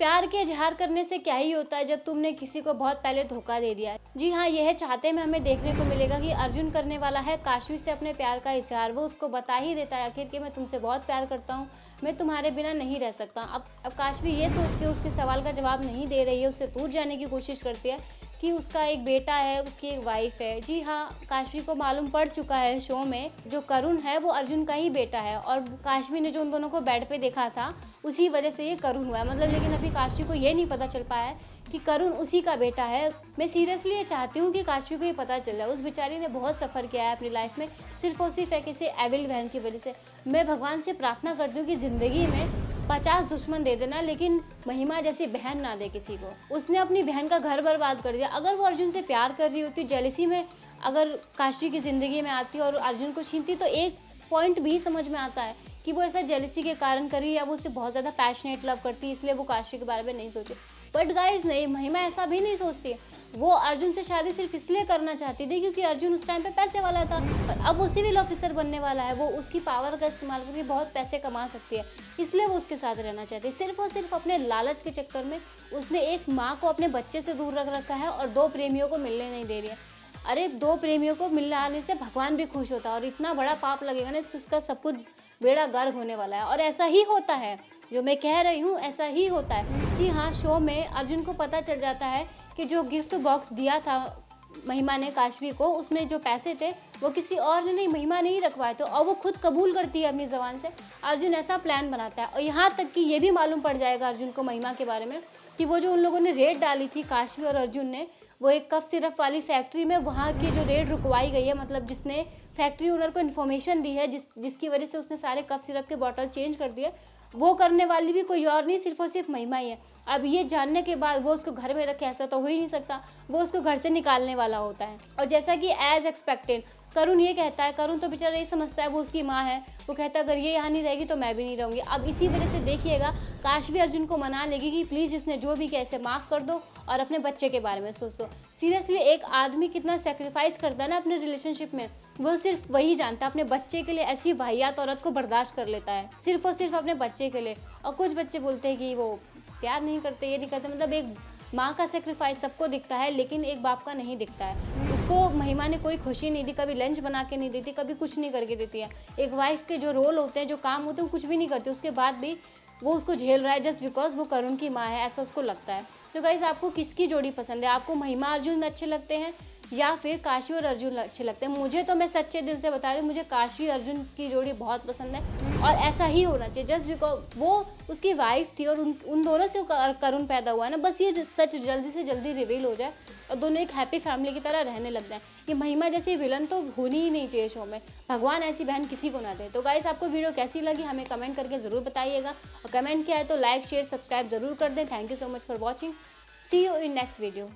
प्यार के इजहार करने से क्या ही होता है जब तुमने किसी को बहुत पहले धोखा दे दिया है। जी हाँ, यह चाहते में हमें देखने को मिलेगा कि अर्जुन करने वाला है काशवी से अपने प्यार का इजहार। वो उसको बता ही देता है आखिर कि मैं तुमसे बहुत प्यार करता हूँ, मैं तुम्हारे बिना नहीं रह सकता। अब काशवी ये सोच के उसके सवाल का जवाब नहीं दे रही है, उससे दूर जाने की कोशिश करती है कि उसका एक बेटा है, उसकी एक वाइफ है। जी हाँ, काशवी को मालूम पड़ चुका है शो में जो करुण है वो अर्जुन का ही बेटा है, और काशवी ने जो उन दोनों को बेड पे देखा था उसी वजह से ये करुण हुआ है। मतलब लेकिन अभी काशवी को ये नहीं पता चल पाया है कि करुण उसी का बेटा है। मैं सीरियसली ये चाहती हूँ कि काशवी को ये पता चल जाए। उस बेचारी ने बहुत सफ़र किया है अपनी लाइफ में, सिर्फ और सिर्फ एक ऐसे एविल बहन की वजह से। मैं भगवान से प्रार्थना करती हूँ कि ज़िंदगी में 50 दुश्मन दे देना, लेकिन महिमा जैसी बहन ना दे किसी को। उसने अपनी बहन का घर बर्बाद कर दिया। अगर वो अर्जुन से प्यार कर रही होती, जेलसी में अगर काशवी की ज़िंदगी में आती और अर्जुन को छीनती, तो एक पॉइंट भी समझ में आता है कि वो ऐसा जेलसी के कारण करी या वो उससे बहुत ज़्यादा पैशनेट लव करती, इसलिए वो काशवी के बारे में नहीं सोची। बट गाइज नहीं, महिमा ऐसा भी नहीं सोचती। वो अर्जुन से शादी सिर्फ इसलिए करना चाहती थी क्योंकि अर्जुन उस टाइम पे पैसे वाला था, और अब वो सिविल ऑफिसर बनने वाला है। वो उसकी पावर का इस्तेमाल करके बहुत पैसे कमा सकती है, इसलिए वो उसके साथ रहना चाहती है। सिर्फ और सिर्फ अपने लालच के चक्कर में उसने एक माँ को अपने बच्चे से दूर रख रखा है और 2 प्रेमियों को मिलने नहीं दे रही है। अरे 2 प्रेमियों को मिलने आने से भगवान भी खुश होता है, और इतना बड़ा पाप लगेगा ना, उसका सब कुछ बेड़ा गर्क होने वाला है। और ऐसा ही होता है, जो मैं कह रही हूँ ऐसा ही होता है। जी हाँ, शो में अर्जुन को पता चल जाता है कि जो गिफ्ट बॉक्स दिया था महिमा ने काशवी को, उसमें जो पैसे थे वो किसी और ने नहीं, महिमा ने ही रखवाए थे, और वो खुद कबूल करती है अपनी ज़बान से। अर्जुन ऐसा प्लान बनाता है, और यहाँ तक कि ये भी मालूम पड़ जाएगा अर्जुन को महिमा के बारे में कि वो जो उन लोगों ने रेड डाली थी काशवी और अर्जुन ने, वो एक कफ सिरप वाली फैक्ट्री में, वहाँ की जो रेड रुकवाई गई है, मतलब जिसने फैक्ट्री ओनर को इन्फॉर्मेशन दी है, जिसकी वजह से उसने सारे कफ सिरप के बॉटल चेंज कर दिए, वो करने वाली भी कोई और नहीं, सिर्फ और सिर्फ महिमा ही है। अब ये जानने के बाद वो उसको घर में रखे, ऐसा तो हो ही नहीं सकता, वो उसको घर से निकालने वाला होता है। और जैसा कि एज एक्सपेक्टेड करुण ये कहता है, करुण तो बेचारा ये समझता है वो उसकी माँ है, वो कहता है अगर ये यहाँ नहीं रहेगी तो मैं भी नहीं रहूँगी। अब इसी वजह से देखिएगा काशवी अर्जुन को मना लेगी कि प्लीज़ इसने जो भी किया इसे माफ़ कर दो और अपने बच्चे के बारे में सोच दो। सीरियसली एक आदमी कितना सेक्रीफाइस करता है ना अपने रिलेशनशिप में, वो सिर्फ वही जानता है। अपने बच्चे के लिए ऐसी वाहियात औरत को बर्दाश्त कर लेता है, सिर्फ और सिर्फ अपने बच्चे के लिए। और कुछ बच्चे बोलते हैं कि वो प्यार नहीं करते, ये नहीं करते। मतलब एक माँ का सेक्रीफाइस सबको दिखता है, लेकिन एक बाप का नहीं दिखता है। उसको महिमा ने कोई खुशी नहीं दी, कभी लंच बना के नहीं देती, कभी कुछ नहीं करके देती है। एक वाइफ के जो रोल होते हैं, जो काम होते हैं, वो कुछ भी नहीं करती, उसके बाद भी वो उसको झेल रहा है जस्ट बिकॉज वो करुण की माँ है, ऐसा उसको लगता है। तो गाइस, आपको किसकी जोड़ी पसंद है? आपको महिमा अर्जुन अच्छे लगते हैं या फिर काशवी और अर्जुन अच्छे लगते हैं? मुझे तो, मैं सच्चे दिल से बता रही हूँ, मुझे काशवी अर्जुन की जोड़ी बहुत पसंद है, और ऐसा ही होना चाहिए। जस्ट बिकॉज वो उसकी वाइफ थी और उन दोनों से करुण पैदा हुआ है ना, बस ये सच जल्दी से जल्दी रिवील हो जाए और दोनों एक हैप्पी फैमिली की तरह रहने लग जाए। ये महिमा जैसी विलन तो होनी ही नहीं चाहिए शो में, भगवान ऐसी बहन किसी को ना दे। तो गाइस, आपको वीडियो कैसी लगी हमें कमेंट करके ज़रूर बताइएगा, और कमेंट किया है तो लाइक शेयर सब्सक्राइब जरूर कर दें। Thank you so much for watching, see you in next video.